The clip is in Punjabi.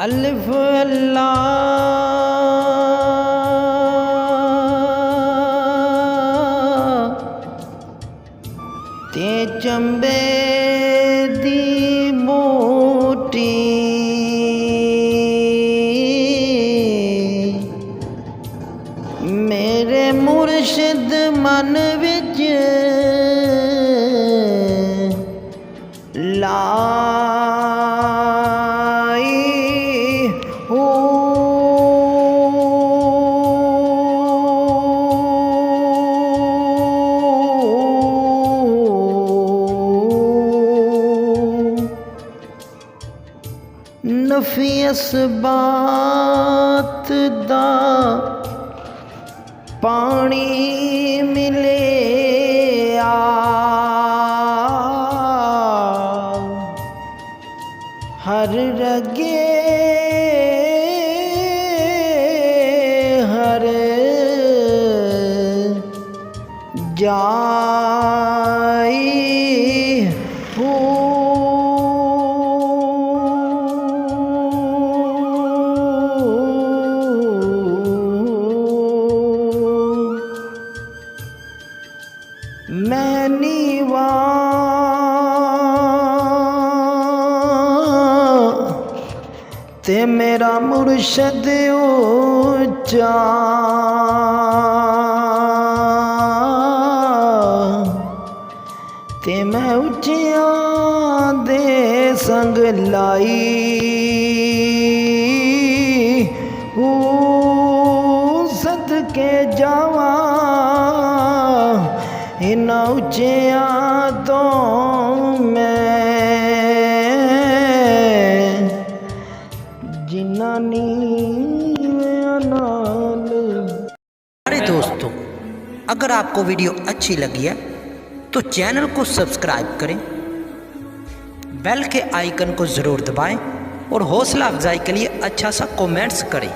الف اللہ تے چمبے دی بوٹی میرے مرشد من وچ لائی ہو نفی اسبات دا پانی ملے ہر رگے ہر جائی ہو میں تے میرا مرشد اونچا تے میں اونچیاں دے سنگ لائی صدقے جاواں انہاں اونچیاں تو میں ارے دوستو، اگر آپ کو ویڈیو اچھی لگی ہے تو چینل کو سبسکرائب کریں، بیل کے آئیکن کو ضرور دبائیں اور حوصلہ افزائی کے لیے اچھا سا کومنٹس کریں۔